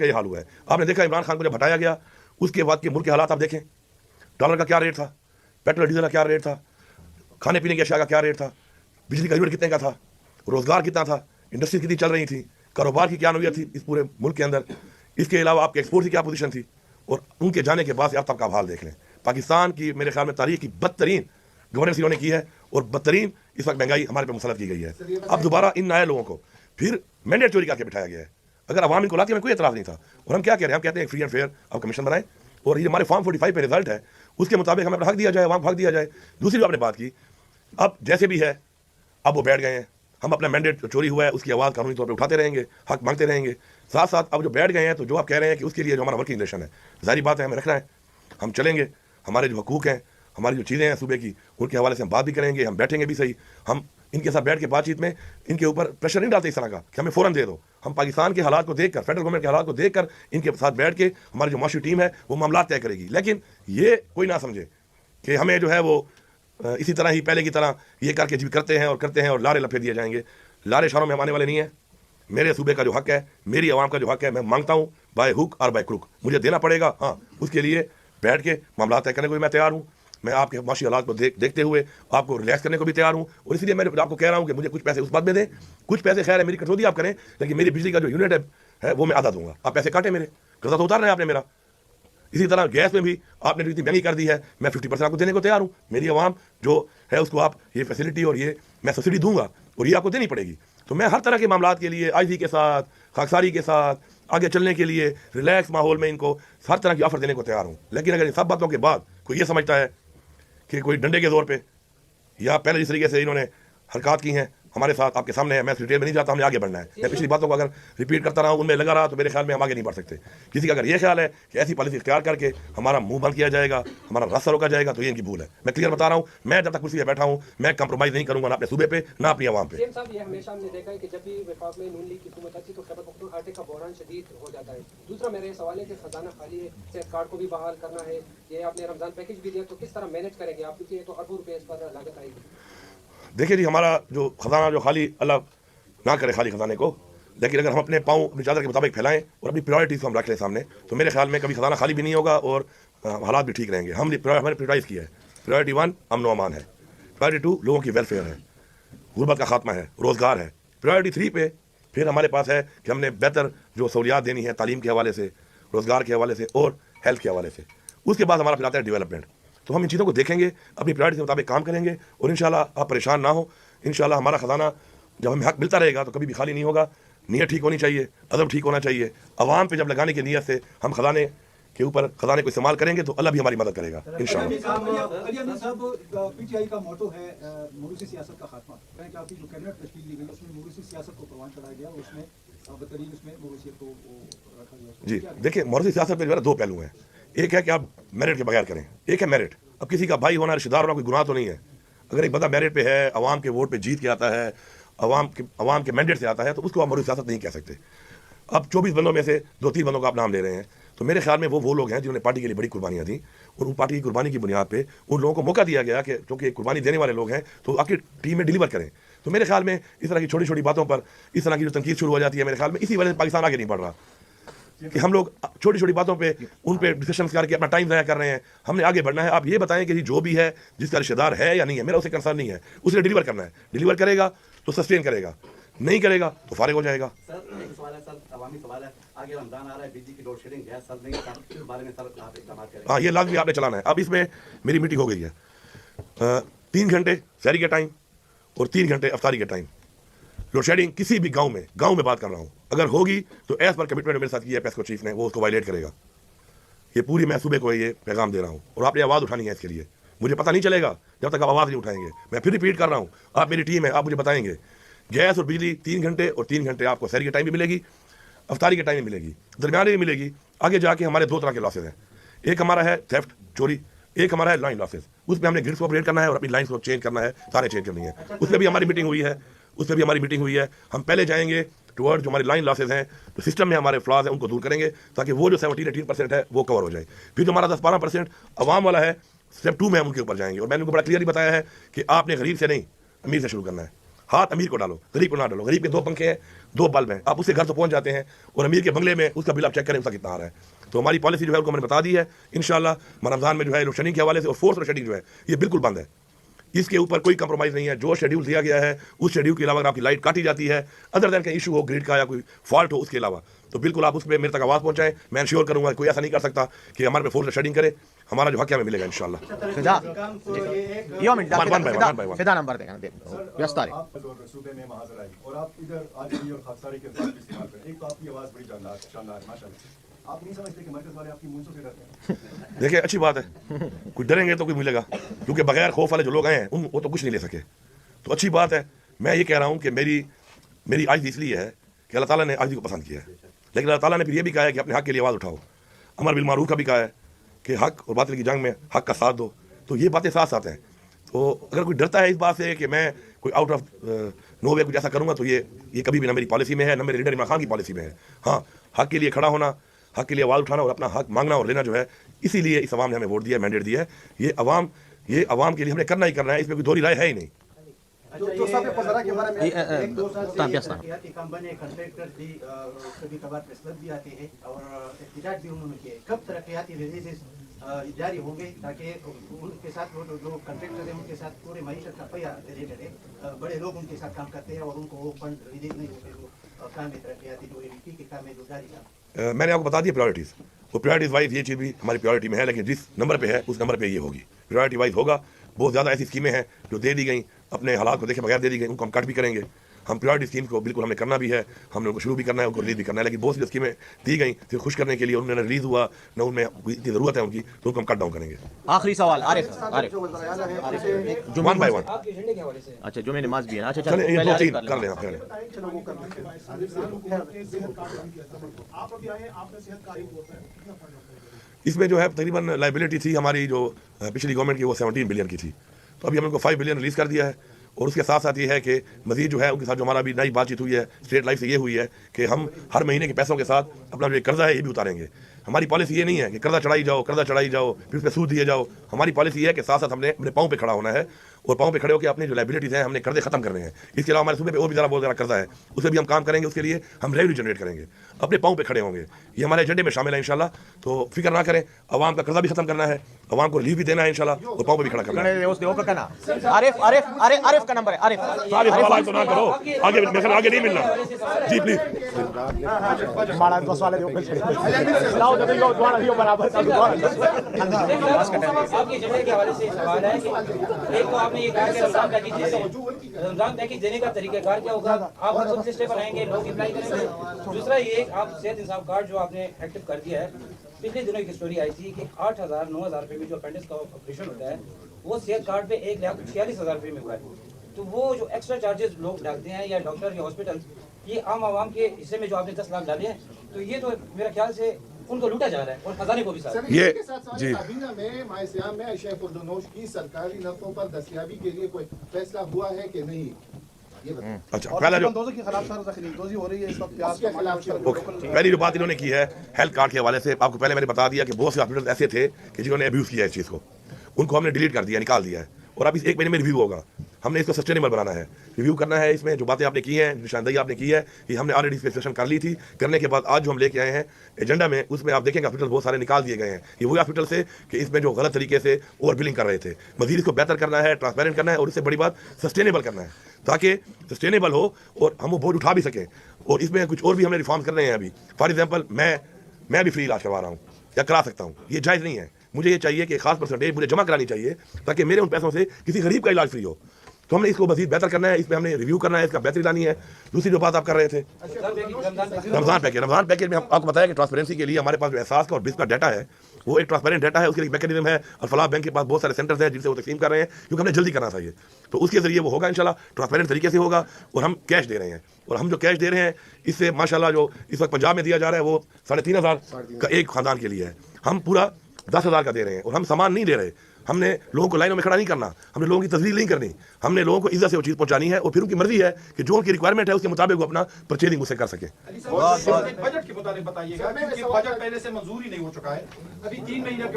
का ये हाल हुआ है। आपने देखा इमरान खान को जब हटाया गया उसके बाद के मुल्क के हालात आप देखें, डॉलर का क्या रेट था, पेट्रोल डीजल का क्या रेट था, खाने पीने की अशिया का क्या रेट था, बिजली का यूनिट कितने का था, रोजगार कितना था, इंडस्ट्री कितनी चल रही थी, कारोबार की क्या नौयत थी इस पूरे मुल्क के अंदर, इसके अलावा आपके एक्सपोर्ट की क्या पोजीशन थी। और उनके जाने के बाद से अब तक का हाल देख लें। पाकिस्तान की मेरे ख्याल में तारीख की बदतरीन गवर्नेंस इन्होंने की है और बदतरीन इस वक्त महंगाई हमारे पे मुसलत की गई है। अब दोबारा इन नए लोगों को फिर मैंडेट चोरी करके बिठाया गया है। अगर अवाम इनको लाती है, कोई एतराज़ नहीं था। और हम क्या कह रहे हैं, हम कहते हैं फ्री एंड फेयर अब कमीशन बनाएं और ये हमारे फॉर्म 45 पे रिजल्ट है उसके मुताबिक हमें हक दिया जाए, अवाम को हक दिया जाए। दूसरी जो आपने बात की, अब जैसे भी है अब वो बैठ गए हैं, हम अपना मैंडेट चोरी हुआ है उसकी आवाज़ कानूनी तौर पर उठाते रहेंगे, हक मांगते रहेंगे। साथ साथ अब जो बैठ गए हैं तो जो आप कह रहे हैं कि उसके लिए जो हमारा वर्किंग रिलेशन है, जाहिर बात है हमें रखना है, हम चलेंगे, हमारे जो हकूक़ हैं, हमारी जो चीज़ें हैं सूबे की, उनके हवाले से हम बात भी करेंगे, हम बैठेंगे भी सही। हम इनके साथ बैठ के बातचीत में इनके ऊपर प्रेशर नहीं डालते इस तरह का कि हमें फ़ौरन दे दो। हम पाकिस्तान के हालात को देखकर, फेडरल गवर्नमेंट के हालात को देखकर इनके साथ बैठ के हमारी जो माशी टीम है वो मामला तय करेगी। लेकिन ये कोई ना समझे कि हमें जो है वो इसी तरह ही पहले की तरह ये करके जी करते हैं और लारे लफे दिए जाएंगे। लारे शारों में हम आने वाले नहीं हैं। मेरे सूबे का जो हक है, मेरी आवाम का जो हक है, मैं मांगता हूँ बाय हुक और बाय क्रुक, मुझे देना पड़ेगा। हाँ, उसके लिए बैठ के मामला तय करने को भी मैं तैयार हूँ। मैं आपके माशी हालात को देखते हुए आपको रिलैक्स करने को भी तैयार हूँ। और इसलिए मैं आपको कह रहा हूँ कि मुझे कुछ पैसे उस बात में दें, कुछ पैसे खैर है मेरी कटौती आप करें, लेकिन मेरी बिजली का जो यूनिट है वो मैं आधा दूंगा। आप पैसे काटें, मेरे कर्जा तो उतार रहे हैं आपने मेरा। इसी तरह गैस में भी आपने जो इतनी महंगी कर दी है, मैं 50% आपको देने को तैयार हूँ। मेरी आवाम जो है उसको आप ये फैसिलिटी और ये मैं सब्सिडी दूंगा और ये आपको देनी पड़ेगी। तो मैं हर तरह के मामलात के लिए आईजी के साथ, खाकसारी के साथ आगे चलने के लिए रिलैक्स माहौल में इनको हर तरह की ऑफर देने को तैयार हूँ। लेकिन अगर इन सब बातों के बाद कोई ये समझता है कि कोई डंडे के जोर पे या पहले जिस तरीके से इन्होंने हरकत की हैं हमारे साथ, आपके सामने है, मैं डिटेल में नहीं जाता, हमने आगे बढ़ना है। मैं पिछली बातों को अगर रिपीट करता रहा, उनमें लगा रहा, तो मेरे ख्याल में हम आगे नहीं बढ़ सकते। किसी का अगर ये ख्याल है कि ऐसी पॉलिसी इख्तियार करके हमारा मुंह बंद किया जाएगा, हमारा रास्ता रोका जाएगा, तो ये इनकी भूल है। मैं क्लियर बता रहा हूँ, मैं जब तक कुर्सी पर बैठा हूँ मैं कंप्रोमाइज़ नहीं करूँगा ना अपने सूबे पे ना अपनी आवाम पे। ये हमेशा हमने देखा है कि जब भी वफाक में नून लीग की हुकूमत आती तो खैबर पख्तूनख्वा का बहरान शदीद हो जाता है। दूसरा मेरा ये सवाल है कि खजाना खाली है, सेहत कार्ड को भी बहाल करना है, ये आपने रमजान पैकेज भी दिया, तो किस तरह मैनेज करेंगे आप, क्योंकि ये तो अरबों रुपये इस पर लागत आएगी। देखिए जी, हमारा जो खजाना जो खाली अल्लाह ना करे खाली खजाने को, लेकिन अगर हम अपने पाँव अपनी चादर के मुताबिक फैलाएं और अपनी प्रायोरिटीज़ को हम रख लें सामने, तो मेरे ख्याल में कभी खजाना खाली भी नहीं होगा और हालात भी ठीक रहेंगे। हमने प्रायोरिटाइज़ किया है। प्रायोरिटी 1 अमन व अमान है, प्रायोरिटी 2 लोगों की वेलफेयर है, गुर्बत का खात्मा है, रोज़गार है। प्रायोरिटी 3 पे फिर हमारे पास है कि हमने बेहतर जो सहूलियात देनी है तालीम के हवाले से, रोज़गार के हवाले से और हेल्थ के हवाले से। उसके बाद हमारा फिर आता है डेवलपमेंट। तो हम इन चीज़ों को देखेंगे, अपनी प्रायोरिटी के मुताबिक काम करेंगे और इंशाल्लाह आप परेशान ना हो। इंशाल्लाह हमारा खजाना जब हमें हक मिलता रहेगा तो कभी भी खाली नहीं होगा। नीयत ठीक होनी चाहिए, अदब ठीक होना चाहिए। अवाम पे जब लगाने की नीयत से हम खजाने के ऊपर खजाने को इस्तेमाल करेंगे तो अल्लाह भी हमारी मदद करेगा इंशाअल्लाह। पीटीआई का मोटो है मौरूसी सियासत का खात्मा। कहें कि आपकी जो कैबिनेट तश्कील दी गई उसमें मौरूसी सियासत को परवान चढ़ाया गया, उसमें बदतरीन उसमें मौरूसियत को रखा गया। जी देखिए, मौरूसी सियासत में जो है 2 पहलू हैं। एक है कि आप मेरिट के बगैर करें, एक है मेरिट। अब किसी का भाई होना, रिश्तेदार होना कोई गुनाह तो नहीं है। अगर एक बंदा मेरिट पे है, अवाम के वोट पे जीत के आता है, अवाम के मैंडेट से आता है, तो उसको आप मौरूसी सियासत नहीं कह सकते। अब 24 बंदों में से 2-3 बंदों का आप नाम ले रहे हैं, तो मेरे ख्याल में वो लोग हैं जिन्होंने पार्टी के लिए बड़ी कुर्बानियाँ दी और उन पार्टी की कुर्बानी की बुनियाद पे उन लोगों को मौका दिया गया कि क्योंकि कुर्बानी देने वाले लोग हैं तो आपकी टीम में डिलीवर करें। तो मेरे ख्याल में इस तरह की छोटी छोटी बातों पर इस तरह की जो तनकीद शुरू हो जाती है, मेरे ख्याल में इसी वजह से पाकिस्तान आगे नहीं बढ़ रहा कि हम लोग छोटी छोटी बातों पे उन पे डिस्कशन करके अपना टाइम ज़ाया कर रहे हैं। हमने आगे बढ़ना है। आप ये बताएं कि जो भी है, जिसका रिश्तेदार है या नहीं है, मेरा उसे कंसर्न नहीं है, उसे डिलीवर करना है। डिलीवर करेगा तो सस्टेन करेगा, नहीं करेगा तो फारिग हो जाएगा। सर एक सवाल है, सर अवामी सवाल है, आगे रमजान आ रहा है, बिजली की लोड शेडिंग गैस सर नहीं, इस बारे में सर आप इकदाम करें। हाँ, ये लाजमी आपने चलाना है। अब इसमें मेरी मीटिंग हो गई है 3 घंटे सहरी के टाइम और 3 घंटे अफ्तारी के टाइम। लोड शेडिंग किसी भी गांव में बात कर रहा हूँ, अगर होगी तो एज पर कमिटमेंट मेरे साथ किया है पेस्को चीफ ने, वो उसको वायलेट करेगा। ये पूरी मैं सूबे को ये पैगाम दे रहा हूँ और आपने आवाज़ उठानी है इसके लिए। मुझे पता नहीं चलेगा जब तक आप आवाज़ नहीं उठाएंगे। मैं फिर रिपीट कर रहा हूँ, आप मेरी टीम है, आप मुझे बताएंगे गैस और बिजली 3 घंटे और 3 घंटे आपको सहरी के टाइम भी मिलेगी, अफ्तारी के टाइम भी मिलेगी, दरमियानी भी मिलेगी। आगे जाके हमारे 2 तरह के लॉसेज हैं। एक हमारा है थेफ्ट चोरी, एक हमारा है लाइन लॉसेज। उस पर हमने ग्रिड्स को अपडेट करना है और अपनी लाइन्स को चेंज करना है, तारे चेंज करनी है। उस पर भी हमारी मीटिंग हुई है। हम पहले जाएंगे टुवर्ड जो हमारी लाइन लॉसेज हैं, तो सिस्टम में हमारे फ्लॉज हैं, उनको दूर करेंगे ताकि वो जो 17-18% है वो कवर हो जाए। फिर जो हमारा 10-12% अवाम वाला है, स्टेप 2 में हम उनके ऊपर जाएंगे। और मैंने उनको बड़ा क्लियरली बताया है कि आपने गरीब से नहीं, अमीर से शुरू करना है। हाथ अमीर को डालो, गरीब को ना डालो। गरीब के 2 पंखे हैं, 2 बल्ब हैं, आप उससे घर तो पहुंच जाते हैं, और अमीर के बंगले में उसका बिल आप चेक करें उसका कितना आ रहा है। तो हमारी पॉलिसी जो है उनको मैंने बता दी है। इंशाल्लाह रमज़ान में जो है लोड शेडिंग के हवाले से और फोर्स लोड शेडिंग जो है ये बिल्कुल बंद है, इसके ऊपर कोई कंप्रोमाइज़ नहीं है। जो शेड्यूल दिया गया है उस शेड्यूल के अलावा अगर आपकी लाइट काटी जाती है, अदर दैन का इशू हो, ग्रिड का या कोई फॉल्ट हो, उसके अलावा तो बिल्कुल आप उस पर मेरे तक आवाज़ पहुँचाएं। मैं इंश्योर करूँगा कोई ऐसा नहीं कर सकता कि हमारे पे फोर्स लोड शेडिंग करे। हमारा जो हक है हमें मिलेगा इंशाल्लाह। फिदा नंबर देगा व्यस्त तारीख आप सूबे में महाजर आई और आप इधर आज़ादी और खाकसारी के साथ इस्तेमाल करें। एक तो आपकी आवाज़ बड़ी शानदार माशाल्लाह। आप नहीं समझते कि मरकज़ वाले आपकी मूंछों से डरते हैं? देखिए अच्छी बात है, कुछ डरेंगे तो कुछ मिलेगा, क्योंकि बगैर खौफ वाले जो लोग आए हैं वो तो कुछ नहीं ले सके। तो अच्छी बात है। मैं ये कह रहा हूँ कि मेरी आजिज़ी इसलिए है कि अल्लाह ताला ने आजिज़ी को पसंद किया है, लेकिन अल्लाह ताला ने फिर ये भी कहा है कि अपने हक के लिए आवाज़ उठाओ। अमर बिल मारूफ का भी कहा है कि हक और बातिल की जंग में हक का साथ दो। तो ये बातें साथ साथ हैं। तो अगर कोई डरता है इस बात से कि मैं कोई आउट ऑफ नो वे कुछ ऐसा करूँगा, तो ये कभी भी ना मेरी पॉलिसी में है, ना मेरे लीडर इमरान खान की पॉलिसी में है। हाँ, हक के लिए खड़ा होना, हक के लिए आवाज़ उठाना और अपना हक मांगना और लेना जो है, इसीलिए इस अवाम ने हमें वोट दिया, मैंडेट दिया है। ये अवाम के लिए हमने करना ही करना है, इसमें कोई दोहरी राय है ही नहीं। जो सब पजरा के बारे में एक दो साल एहतियाती काम बने, कंट्रैक्टर भी कभी कभार प्रेसक्लब भी आते हैं और एहतिजाज भी उन्होंने किए। कब तरक्याती रिलीजेस जारी होंगे ताकि उनके साथ वो जो कंट्रैक्टर हैं उनके साथ पूरे मईशत का पहिया रिलेटेड है, बड़े लोग उनके साथ काम करते हैं और उनको वो फंड रिलीज नहीं होते जो काम है तरक्याती जो एमपी के काम है जो जारी काम। मैंने आपको बता दिया प्रायोरिटीज़, वो प्रायोरिटीज़ वाइज ये चीज़ भी हमारी प्रायोरिटी में है, लेकिन जिस नंबर पे है उस नंबर पे ये होगी, प्रायोरिटी वाइज होगा। बहुत ज़्यादा ऐसी स्कीमें हैं जो दे दी गई, अपने हालात को देखे बगैर दे दी गई, उनको हम कट भी करेंगे। हम प्रायोरिटी स्कीम को बिल्कुल हमने करना भी है, हमने उनको शुरू भी करना है, उनको रिलीज भी करना है। लेकिन बहुत सी स्कीमें दी गई सिर्फ खुश करने के लिए, उन्होंने रिलीज हुआ न, उनमें इतनी ज़रूरत है उनकी, तो उनको हम कट डाउन करेंगे। आखिरी सवाल आरिफ वन बाय वन। आपके एजेंडे के हवाले से अच्छा जुमे नमाज भी है। अच्छा चलें, ये पहले 2 3 आरिफ कर लें पहले। आप अभी आए, आपने सेहत कार्ड होता है, कितना फंड होता है? इसमें जो है तकरीबन लाइबिलिटी थी हमारी जो पिछली गवर्नमेंट की, वो 17 बिलियन की थी। तो अभी हमने उनको 5 बिलियन रिलीज़ कर दिया है। और उसके साथ साथ ये है कि मजीद जो है उनके साथ जो हमारा अभी नई बातचीत हुई है स्टेट लाइफ से, ये हुई है कि हम हर महीने के पैसों के साथ अपना जो कर्जा है ये भी उतारेंगे। हमारी पॉलिसी ये नहीं है कि कर्जा चढ़ाई जाओ फिर उस पर सूद दिए जाओ। हमारी पॉलिसी है कि साथ साथ हमने अपने पाँव पे खड़ा होना है और पाँव पे खड़े होकर अपनी जो लाइबिलिटीज़ हैं हमने कर्जे खत्म करने हैं। इसके अलावा हमारे सूबे पे और भी बहुत ज़्यादा कर्जा है, उसे भी हम काम करेंगे। उसके लिए हम रेवेन्यू जनरेट करेंगे, अपने पाँव पे खड़े होंगे। ये हमारे एजेंडे में शामिल है इंशाल्लाह। तो फिक्र ना करें, अवाम का कर्जा भी खत्म करना है, अवाम को रिलीफ भी देना है इंशाल्लाह, और पाँव पे भी खड़ा करना है। आरिफ का नंबर है आरिफ। सारे सवाल तो ना करो, आगे मेरे ख्याल आगे नहीं मिलना जी, प्लीज। आपके एजेंडे के हवाले से सवाल है कि एक तो आपने ये कहा कि रमजान पैकेज देने का तरीकाकार क्या होगा, आप खुद से स्टेप बनाएंगे, लोग अप्लाई करेंगे। दूसरा ये आप सेहत इंसाफ कार्ड जो आपने एक्टिव कर दिया है, पिछले दिनों की स्टोरी आई थी कि 8,000-9,000 रुपये में जो अपेंडिक्स का ऑपरेशन होता है वो सेहत कार्ड पे 1,46,000 रुपये में हुआ है। तो वो जो एक्स्ट्रा चार्जेस लोग डालते हैं या डॉक्टर या हॉस्पिटल, ये आम आवाम के हिस्से में जो आपने 10 लाख डाले हैं, तो ये तो मेरा ख्याल से उनको लूटा जा रहा है और खजाने को भी साथ। ये जी काबीना में मायसियाम में अशय खुर्दनोश की सरकारी नफों पर दस्तयाबी के लिए कोई फैसला हुआ है कि नहीं, ये बताएं। अच्छा, पहला जो के खिलाफ सर जखींदोजी हो रही है इस वक्त, प्याज उसके खिलाफ पहली जो बात इन्होंने की है हेल्थ कार्ड के हवाले से, आपको पहले मैंने बता दिया कि बहुत से हॉस्पिटल ऐसे थे कि जिन्होंने अब्यूज किया इस चीज़ को, उनको हमने डिलीट कर दिया, निकाल दिया है। और अब इस 1 महीने में रिव्यू होगा, हमने इसको सस्टेनेबल बनाना है, रिव्यू करना है। इसमें जो बातें आपने की हैं, निशानदेही आपने की है, ये हमने ऑलरेडी डिस्कशन कर ली थी। करने के बाद आज जो हम लेके आए हैं एजेंडा में, उसमें आप देखेंगे हॉस्पिटल बहुत सारे निकाल दिए गए हैं। ये वही हॉस्पिटल से कि इसमें जो गलत तरीके से ओवर बिलिंग कर रहे थे, मजीद इसको बेहतर करना है, ट्रांसपेरेंट करना है और इससे बड़ी बात सस्टेनेबल करना है, ताकि सस्टेनेबल हो और हम वो बोझ उठा भी सकें। और इसमें कुछ और भी हमने रिफॉर्म कर रहे हैं अभी। फॉर एग्जाम्पल मैं भी फ्री इलाज करवा रहा हूँ या करा सकता हूँ, ये जायज़ नहीं है। मुझे ये चाहिए कि खास परसेंटेज मुझे जमा करानी चाहिए ताकि मेरे उन पैसों से किसी गरीब का इलाज फ्री हो। तो हमने इसको मजीद बेहतर करना है, इसमें हमने रिव्यू करना है, इसका बेहतरी लानी है। दूसरी जो बात आप कर रहे थे रमजान पैकेज में आपको बताया कि ट्रांसपेरेंसी के लिए हमारे पास जो एहसास का और बिस्क का डाटा है वो एक ट्रांसपेरेंट डाटा है, उसके लिए मैकेनिज्म है। और फलाह बैंक के पास बहुत सारे सेंटर्स हैं जिनसे वो तकसीम कर रहे हैं, क्योंकि हमने जल्दी करना चाहिए। तो उसके जरिए वो होगा इंशाल्लाह, ट्रांसपेरेंट तरीके से होगा। और हम कैश दे रहे हैं, और हम जो कैश दे रहे हैं इससे माशाल्लाह जो इस वक्त पंजाब में दिया जा रहा है वो 3,500 का एक खानदान के लिए है। हम पूरा 10,000 का दे रहे हैं और हम सामान नहीं दे रहे। हमने लोगों को लाइनों में खड़ा नहीं करना, हमने लोगों की तस्वीर नहीं करनी, हमने लोगों को इज्जत से वो चीज़ पहुंचानी है। और फिर उनकी मर्जी है कि जो उनकी रिक्वायरमेंट है उसके मुताबिक वो अपना परचेजिंग उससे कर सके। बजट के मुताबिक बताइएगा, क्योंकि बजट पहले से मंजूर ही नहीं हो चुका है। अभी 3 महीने